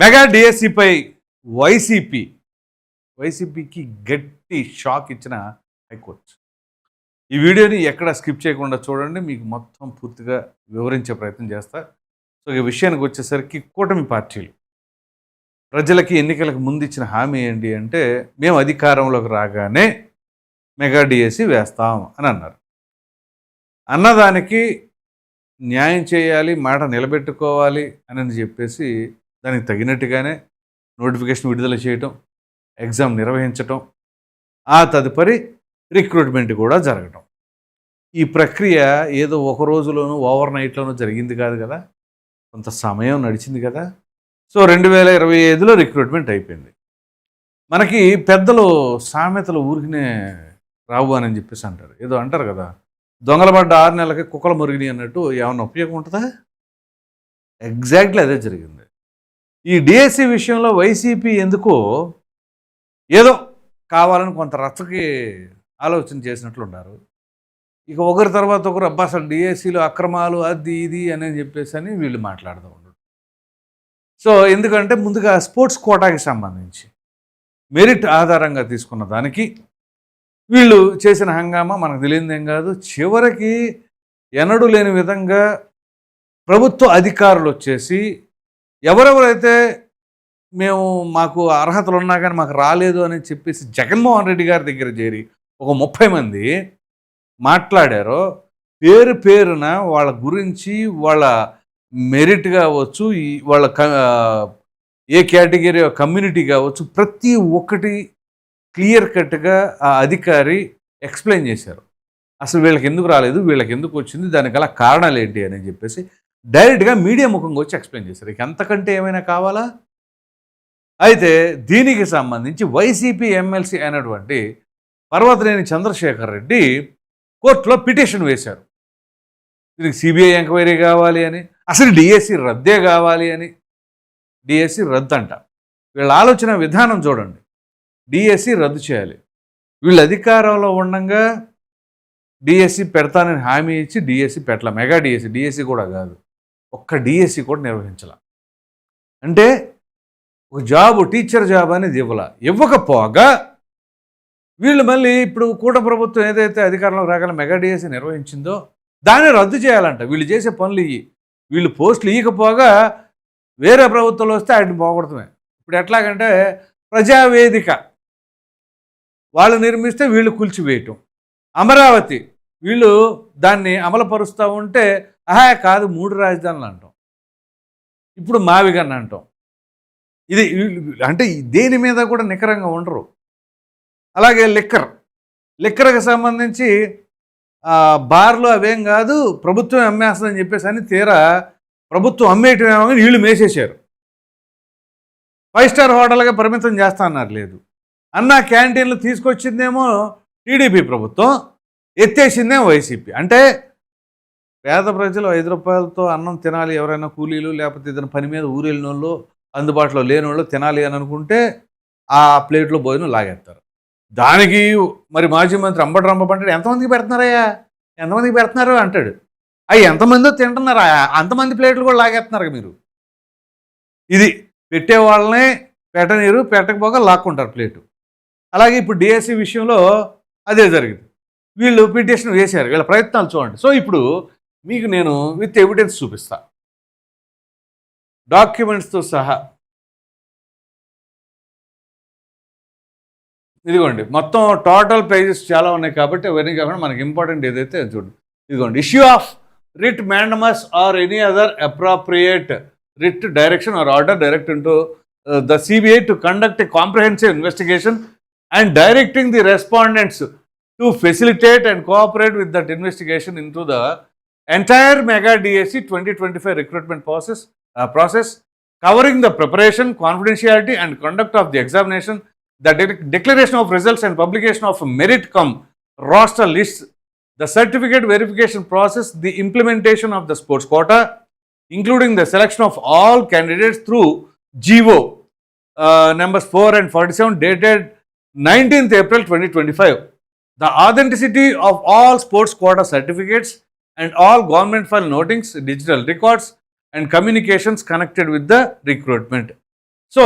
Mega డిఎస్సిపై వైసీపీకి గట్టి shock ఇచ్చిన హైకోర్టు. ఈ వీడియోని ఎక్కడ స్కిప్ చేయకుండా చూడండి, మీకు మొత్తం పూర్తిగా వివరించే ప్రయత్నం చేస్తా. సో ఈ విషయానికి వచ్చేసరికి కూటమి పార్టీలు ప్రజలకి ఎన్నికలకు ముందు ఇచ్చిన హామీ ఏంటి అంటే, మేము అధికారంలోకి రాగానే మెగా డిఎస్సి వేస్తాం అని అన్నారు. అన్నదానికి న్యాయం చేయాలి, మాట నిలబెట్టుకోవాలి అని చెప్పేసి దానికి తగినట్టుగానే నోటిఫికేషన్ విడుదల చేయటం, ఎగ్జామ్ నిర్వహించటం, ఆ తదుపరి రిక్రూట్మెంట్ కూడా జరగటం. ఈ ప్రక్రియ ఏదో ఒక రోజులోనూ ఓవర్ నైట్లోనూ జరిగింది కాదు కదా, కొంత సమయం నడిచింది కదా. సో 2025లో రిక్రూట్మెంట్ అయిపోయింది. మనకి పెద్దలు సామెతలు ఊరికినే రావు అని చెప్పేసి అంటారు, ఏదో అంటారు కదా, దొంగల పడ్డ 6 నెలలకి కుక్కలు మురిగినాయి అన్నట్టు. ఏమన్నా ఉపయోగం ఉంటుందా? ఎగ్జాక్ట్లీ అదే జరిగింది. ఈ డిఎస్సి విషయంలో వైసీపీ ఎందుకో ఏదో కావాలని కొంత రచ్చకి ఆలోచన చేసినట్లున్నారు. ఇక ఒకరి తర్వాత ఒకరు అబ్బా అసలు డిఎస్సిలో అక్రమాలు అది ఇది అని చెప్పేసి అని వీళ్ళు మాట్లాడుతూ ఉండరు. సో ఎందుకంటే ముందుగా స్పోర్ట్స్ కోటాకి సంబంధించి మెరిట్ ఆధారంగా తీసుకున్న దానికి వీళ్ళు చేసిన హంగామా మనకు తెలియదేం కాదు. చివరికి ఎన్నడూ లేని విధంగా ప్రభుత్వ అధికారులు వచ్చేసి ఎవరెవరైతే మేము మాకు అర్హతలు ఉన్నా కానీ మాకు రాలేదు అని చెప్పేసి జగన్మోహన్ రెడ్డి గారి దగ్గర చేరి ఒక 30 మంది మాట్లాడారో, పేరు పేరున వాళ్ళ గురించి, వాళ్ళ మెరిట్ కావచ్చు, వాళ్ళ ఏ కేటగిరీ కమ్యూనిటీ కావచ్చు, ప్రతి ఒక్కటి క్లియర్ కట్గా ఆ అధికారి ఎక్స్ప్లెయిన్ చేశారు. అసలు వీళ్ళకి ఎందుకు రాలేదు, వీళ్ళకి ఎందుకు వచ్చింది, దానికి గల కారణాలు ఏంటి అని చెప్పేసి డైరెక్ట్గా మీడియా ముఖంగా వచ్చి ఎక్స్ప్లెయిన్ చేశారు. ఇక అంతకంటే ఏమైనా కావాలా? అయితే దీనికి సంబంధించి వైసీపీ ఎమ్మెల్సీ అయినటువంటి పర్వతనేని చంద్రశేఖర్ రెడ్డి కోర్టులో పిటిషన్ వేశారు. దీనికి సిబిఐ ఎంక్వైరీ కావాలి అని, అసలు డిఎస్సి రద్దే కావాలి అని. డిఎస్సి రద్దు అంట. వీళ్ళ ఆలోచన విధానం చూడండి. డిఎస్సి రద్దు చేయాలి. వీళ్ళు అధికారంలో ఉండగా డిఎస్సి పెడతానని హామీ ఇచ్చి డిఎస్సి పెట్టాల. మెగా డిఎస్సి కూడా కాదు, ఒక్క డిఎస్సి కూడా నిర్వహించాల. అంటే ఒక జాబు, టీచర్ జాబ్ అనేది ఇవ్వకపోగా వీళ్ళు మళ్ళీ ఇప్పుడు కూటమి ప్రభుత్వం ఏదైతే అధికారంలో రాగల మెగా డిఎస్సి నిర్వహించిందో దాన్ని రద్దు చేయాలంట. వీళ్ళు చేసే పనులు వీళ్ళు పోస్టులు ఇవ్వకపోగా వేరే ప్రభుత్వంలో వస్తే వాటిని పోగొడతామే. ఇప్పుడు ఎట్లాగంటే ప్రజావేదిక వాళ్ళు నిర్మిస్తే వీళ్ళు కూల్చివేయటం, అమరావతి వీళ్ళు దాన్ని అమలుపరుస్తూ ఉంటే కాదు 3 రాజధానులు అంటాం, ఇప్పుడు మావిగన్ అంటాం. ఇది అంటే దేని మీద కూడా నికరంగా ఉండరు. అలాగే లిక్కర్కి సంబంధించి బార్లు అవేం కాదు, ప్రభుత్వం అమ్మేస్తుందని చెప్పేసి అని తీరా ప్రభుత్వం అమ్మేయటం ఏమో కానీ వీళ్ళు మేసేశారు. 5 స్టార్ హోటల్గా పరిమితం చేస్తా అన్నారు, లేదు. అన్న క్యాంటీన్లు తీసుకొచ్చిందేమో టీడీపీ ప్రభుత్వం, ఎత్తేసిందేమో వైసీపీ. అంటే పేద ప్రజలు 5 రూపాయలతో అన్నం తినాలి, ఎవరైనా కూలీలు లేకపోతే ఏదైనా పని మీద ఊరెళ్ళిన వాళ్ళు, అందుబాటులో లేని వాళ్ళు తినాలి అని అనుకుంటే ఆ ప్లేట్లో భోజనం లాగేస్తారు. దానికి మరి మాజీ మంత్రి అంబటి రాంబాబు ఎంతమందికి పెడుతున్నారయ్యా, ఎంతమందికి పెడుతున్నారు అంటాడు. ఎంతమందో తింటున్నారా, అంతమంది ప్లేట్లు కూడా లాగేస్తున్నారు మీరు. ఇది పెట్టే వాళ్ళనే పెట్టనీరు, పెట్టకపోగా లాక్కుంటారు ప్లేటు. అలాగే ఇప్పుడు డిఎస్సి విషయంలో అదే జరిగింది. వీళ్ళు పిటిషన్ వేశారు, వీళ్ళ ప్రయత్నాలు చూడండి. సో ఇప్పుడు మీకు నేను విత్ ఎవిడెన్స్ చూపిస్తా, డాక్యుమెంట్స్తో సహా. ఇదిగోండి, మొత్తం టోటల్ పేజెస్ చాలా ఉన్నాయి కాబట్టి అవన్నీ కాకుండా మనకి ఇంపార్టెంట్ ఏదైతే చూడండి. ఇదిగోండి, issue of writ mandamus or any other appropriate writ direction are order directing to the CBI to conduct a comprehensive investigation and directing the respondents to facilitate and cooperate with that investigation into the entire Mega DSC 2025 recruitment process covering the preparation, confidentiality and conduct of the examination, the declaration of results and publication of merit cum roster lists, the certificate verification process, the implementation of the sports quota, including the selection of all candidates through GO numbers 4 and 47 dated 19th April 2025. The authenticity of all sports quota certificates and all government file notings, digital records and communications connected with the recruitment. So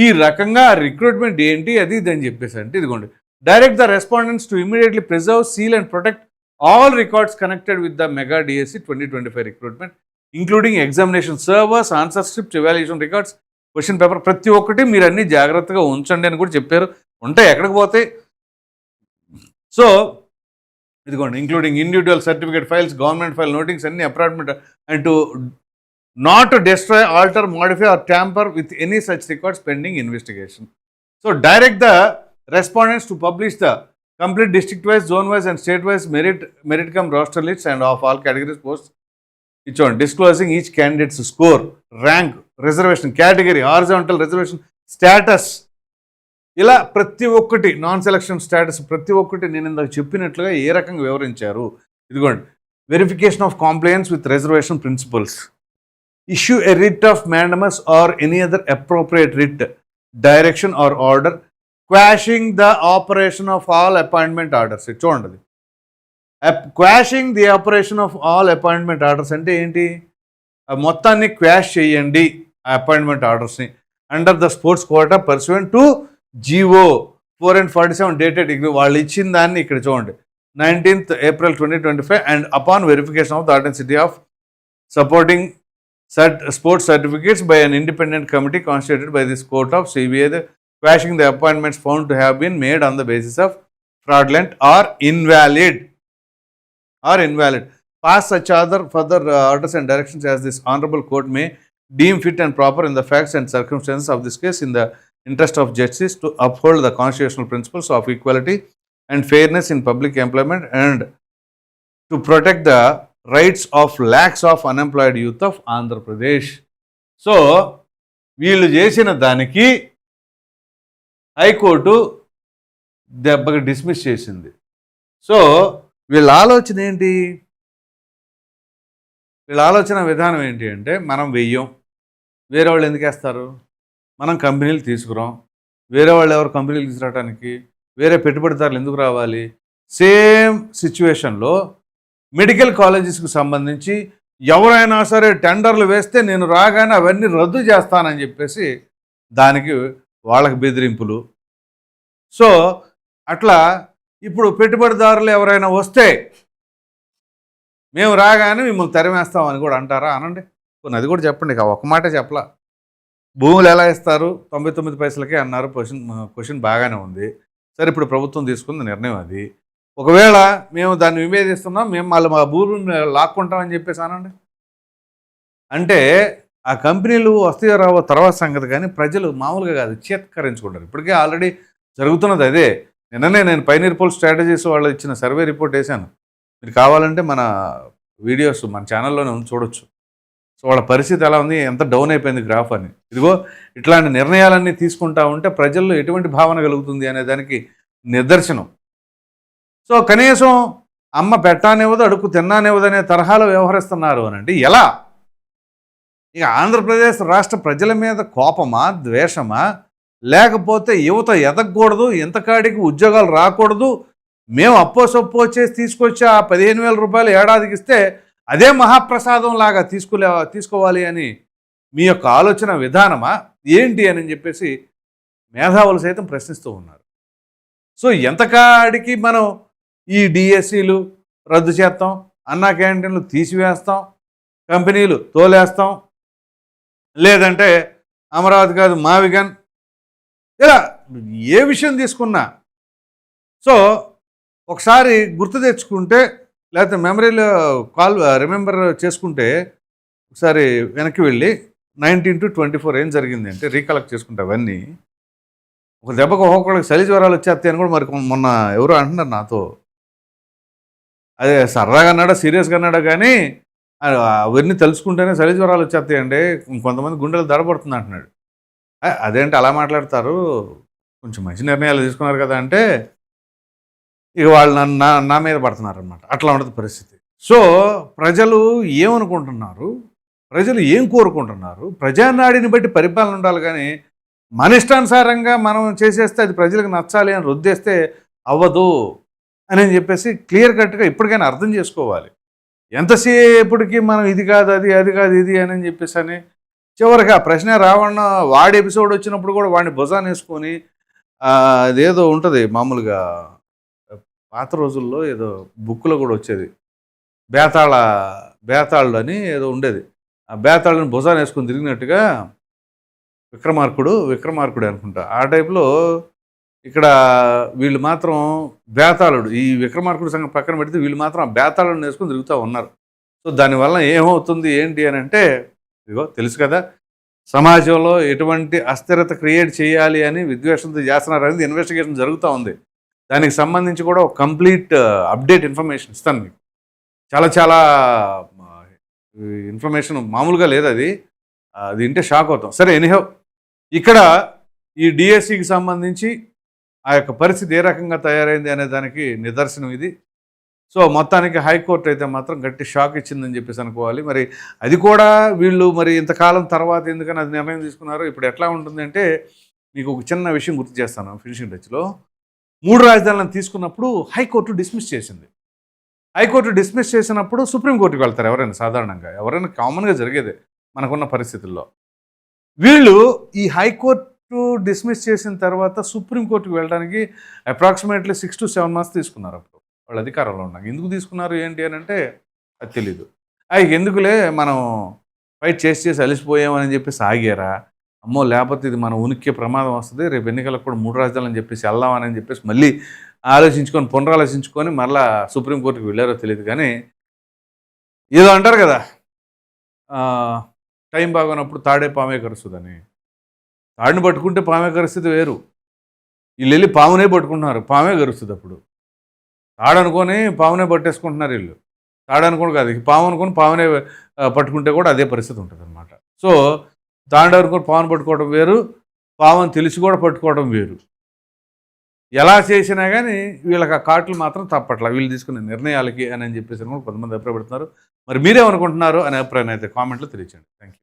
ఈ రకంగా recruitment ఏంటి అది ఇది అని చెప్పేసి అంటే ఇదిగోండి, direct the respondents to immediately preserve, seal and protect all records connected with the mega DSC 2025 recruitment including examination servers, answer script, evaluation records, question paper, ప్రతి ఒక్కటి మీరు అన్ని జాగ్రత్తగా ఉంచండి అని కూడా చెప్పారు. ఉంటాయి, ఎక్కడికి పోతాయి. సో ఇదిగోండి, including individual certificate files, government file notings అన్ని apartment and to not destroy, alter, modify or tamper with any such records pending investigation. So direct the respondents to publish the complete district-wise, zone-wise and state-wise merit cum roster lists and of all categories posts, each one disclosing each candidate's score, rank, reservation category, horizontal reservation status. ఇలా ప్రతి ఒక్కటి non selection status ప్రతి ఒక్కటి నేను ఇందాక చెప్పినట్లుగా ఏ రకంగా వివరించారు. ఇదిగోండి, verification of compliance with reservation principles, issue a writ of mandamus or any other appropriate writ, direction or order quashing the operation of all appointment orders. చూడండి, quashing the operation of all appointment orders అంటే ఏంటి? మొత్తాన్ని quash చేయండి ఆ appointment ఆర్డర్స్ని under the sports quota pursuant to GO 4 and 47 dated. వాళ్ళు ఇచ్చిన దాన్ని ఇక్కడ చూడండి, 19th April 2025 and upon verification of the authenticity of supporting sports certificates by an independent committee constituted by this court of CBA, quashing the appointments found to have been made on the basis of fraudulent or invalid. Pass such other further orders and directions as this honorable court may deem fit and proper in the facts and circumstances of this case in the interest of justice to uphold the constitutional principles of equality and fairness in public employment and to protect the rights of lakhs of unemployed youth of Andhra Pradesh. So వీళ్ళు చేసిన దానికి high court దెబ్బకి dismiss చేసింది. So వీళ్ళ ఆలోచన ఏంటి? వీళ్ళ ఆలోచన విధానం ఏంటి అంటే, మనం వెయ్యం, వేరే వాళ్ళు ఎందుకు వేస్తారు? మనం కంపెనీలు తీసుకురాం, వేరే వాళ్ళు ఎవరు కంపెనీలు తీసుకురావడానికి? వేరే పెట్టుబడిదారులు ఎందుకు రావాలి? సేమ్ సిచ్యువేషన్లో మెడికల్ కాలేజెస్కి సంబంధించి ఎవరైనా సరే టెండర్లు వేస్తే నేను రాగానే అవన్నీ రద్దు చేస్తానని చెప్పేసి దానికి వాళ్ళకి బెదిరింపులు. సో అట్లా ఇప్పుడు పెట్టుబడిదారులు ఎవరైనా వస్తే మేము రాగానే మిమ్మల్ని తరిమేస్తామని కూడా అంటారా? అనండి, అది కూడా చెప్పండి. ఇక ఒక మాట చెప్పలా. భూములు ఎలా ఇస్తారు? 99 పైసలకే అన్నారు. క్వశ్చన్ బాగానే ఉంది. సరే, ఇప్పుడు ప్రభుత్వం తీసుకున్న నిర్ణయం అది. ఒకవేళ మేము దాన్ని విభేదిస్తున్నాం, మేము మళ్ళీ మా భూమిని లాక్కుంటామని చెప్పేసి అనండి. అంటే ఆ కంపెనీలు వస్తాయో రావో తర్వాత సంగతి, కానీ ప్రజలు మామూలుగా కాదు, చేత్కరించుకుంటారు. ఇప్పటికే ఆల్రెడీ జరుగుతున్నది అదే. నిన్ననే నేను పైనీర్ పోల్ స్ట్రాటజీస్ వాళ్ళు ఇచ్చిన సర్వే రిపోర్ట్ వేశాను. మీరు కావాలంటే మన వీడియోస్ మన ఛానల్లోనే చూడొచ్చు. సో వాళ్ళ పరిస్థితి ఎలా ఉంది, ఎంత డౌన్ అయిపోయింది గ్రాఫ్ అని. ఇదిగో ఇట్లాంటి నిర్ణయాలన్నీ తీసుకుంటా ఉంటే ప్రజల్లో ఎటువంటి భావన కలుగుతుంది అనే దానికి నిదర్శనం. సో కనీసం అమ్మ పెట్టానివ్వదు, అడుగు తిన్నానివ్వదు అనే తరహాలో వ్యవహరిస్తున్నారు అని అంటే ఎలా? ఇక ఆంధ్రప్రదేశ్ రాష్ట్ర ప్రజల మీద కోపమా, ద్వేషమా, లేకపోతే యువత ఎదగకూడదు, ఎంతకాడికి ఉద్యోగాలు రాకూడదు, మేము అప్పో సొప్పో చేసి తీసుకొచ్చి ఆ 15,000 రూపాయలు ఏడాదికి ఇస్తే అదే మహాప్రసాదం లాగా తీసుకోవాలి అని మీ యొక్క ఆలోచన విధానమా ఏంటి అని చెప్పేసి మేధావులు సైతం ప్రశ్నిస్తూ ఉన్నారు. సో ఎంతకాడికి మనం ఈ డిఎస్సీలు రద్దు చేస్తాం, అన్నా క్యాంటీన్లు తీసివేస్తాం, కంపెనీలు తోలేస్తాం, లేదంటే అమరావతి కాదు మావిగన్, ఇలా ఏ విషయం తీసుకున్నా. సో ఒకసారి గుర్తు తెచ్చుకుంటే, లేకపోతే మెమరీలో రిమెంబర్ చేసుకుంటే, ఒకసారి వెనక్కి వెళ్ళి 19 to 24 ఏం జరిగింది అంటే రీకలెక్ట్ చేసుకుంటే అవన్నీ ఒక దెబ్బకు ఒక్కొక్కడికి చలి జ్వరాలు వచ్చేస్తాయి అని కూడా మరి మొన్న ఎవరో అంటున్నారు నాతో. అదే సరదాగా అన్నాడా సీరియస్గా అన్నాడా కానీ అవన్నీ తెలుసుకుంటేనే చలి జ్వరాలు వచ్చేస్తాయండి, కొంతమంది గుండెలు దడపడుతుంది అంటున్నాడు. అదేంటి అలా మాట్లాడతారు, కొంచెం మంచి నిర్ణయాలు తీసుకున్నారు కదా అంటే ఇక వాళ్ళు నా మీద పడుతున్నారు అనమాట. అట్లా ఉంటుంది పరిస్థితి. సో ప్రజలు ఏమనుకుంటున్నారు, ప్రజలు ఏం కోరుకుంటున్నారు, ప్రజానాడిని బట్టి పరిపాలన ఉండాలి. కానీ మన ఇష్టానుసారంగా మనం చేసేస్తే అది ప్రజలకు నచ్చాలి అని రుద్దేస్తే అవ్వదు అని చెప్పేసి క్లియర్ కట్గా ఇప్పటికైనా అర్థం చేసుకోవాలి. ఎంతసేపటికి మనం ఇది కాదు అది, అది కాదు ఇది అని చెప్పేసి అని చివరికి ఆ ప్రశ్న రావణ వాడి ఎపిసోడ్ వచ్చినప్పుడు కూడా వాడిని భుజాన్ని వేసుకొని అదేదో ఉంటుంది మామూలుగా పాత రోజుల్లో ఏదో బుక్లో కూడా వచ్చేది బేతాళుడు అని ఏదో ఉండేది. ఆ బేతాళుని భుజాన్ని వేసుకొని తిరిగినట్టుగా విక్రమార్కుడే అనుకుంటా. ఆ టైప్లో ఇక్కడ వీళ్ళు మాత్రం బేతాళుడు, ఈ విక్రమార్కుడు సంగతి పక్కన పెడితే వీళ్ళు మాత్రం ఆ బేతాళుని వేసుకొని తిరుగుతూ ఉన్నారు. సో దానివల్ల ఏమవుతుంది ఏంటి అని అంటే, ఇదిగో తెలుసు కదా, సమాజంలో ఎటువంటి అస్థిరత క్రియేట్ చేయాలి అని విద్వేషంతో చేస్తున్నారు అనేది ఇన్వెస్టిగేషన్ జరుగుతూ ఉంది. దానికి సంబంధించి కూడా ఒక కంప్లీట్ అప్డేట్ ఇన్ఫర్మేషన్ ఇస్తాను మీకు. చాలా చాలా ఇన్ఫర్మేషన్ మామూలుగా లేదు అది వింటే షాక్ అవుతాం. సరే, ఎనీహౌ ఇక్కడ ఈ డిఎస్సికి సంబంధించి ఆ యొక్క పరిస్థితి ఏ రకంగా తయారైంది అనే దానికి నిదర్శనం ఇది. సో మొత్తానికి హైకోర్టు అయితే మాత్రం గట్టి షాక్ ఇచ్చిందని చెప్పేసి అనుకోవాలి. మరి అది కూడా వీళ్ళు మరి ఇంతకాలం తర్వాత ఎందుకని అది నిర్ణయం తీసుకున్నారు. ఇప్పుడు ఎట్లా ఉంటుంది అంటే, మీకు ఒక చిన్న విషయం గుర్తు చేస్తాను ఫినిషింగ్ టచ్లో. 3 రాజధానులను తీసుకున్నప్పుడు హైకోర్టు డిస్మిస్ చేసింది. హైకోర్టు డిస్మిస్ చేసినప్పుడు సుప్రీంకోర్టుకి వెళ్తారు ఎవరైనా, సాధారణంగా ఎవరైనా కామన్గా జరిగేదే మనకున్న పరిస్థితుల్లో. వీళ్ళు ఈ హైకోర్టు డిస్మిస్ చేసిన తర్వాత సుప్రీంకోర్టుకి వెళ్ళడానికి అప్రాక్సిమేట్లీ 6 to 7 months తీసుకున్నారు. అప్పుడు వాళ్ళు అధికారంలో ఉన్నారు. ఎందుకు తీసుకున్నారు ఏంటి అని అంటే అది తెలీదు. ఎందుకులే మనం ఫైట్ చేసి అలిసిపోయామని చెప్పేసి ఆగారా, అమ్మో లేకపోతే ఇది మన ఉనికి ప్రమాదం వస్తుంది, రేపు ఎన్నికలకు కూడా 3 రాజధానులు అని చెప్పేసి వెళ్దామని చెప్పేసి మళ్ళీ పునరాలోచించుకొని మళ్ళా సుప్రీంకోర్టుకి వెళ్ళారో తెలియదు. కానీ ఏదో అంటారు కదా, టైం బాగున్నప్పుడు తాడే పామే కరుస్తుందని. తాడిని పట్టుకుంటే పామే కరిస్థితి వేరు, వీళ్ళు వెళ్ళి పామునే పట్టుకుంటున్నారు, పామే కరుస్తుంది. అప్పుడు తాడనుకొని పామునే పట్టేసుకుంటున్నారు వీళ్ళు. తాడనుకోని కాదు, పాము అనుకొని పామునే పట్టుకుంటే కూడా అదే పరిస్థితి ఉంటుంది అనమాట. సో తాడు అనుకొని పామును పట్టుకోవడం వేరు, పాముని తెలిసి కూడా పట్టుకోవడం వేరు. ఎలా చేసినా కానీ వీళ్ళకి ఆ కాట్లు మాత్రం తప్పట్ల వీళ్ళు తీసుకునే నిర్ణయాలకి అని చెప్పేసి కూడా కొంతమంది అభిప్రాయపడుతున్నారు. మరి మీరేమనుకుంటున్నారు అనే అభిప్రాయాన్ని అయితే కామెంట్లో తెలియచేయండి. Thank you.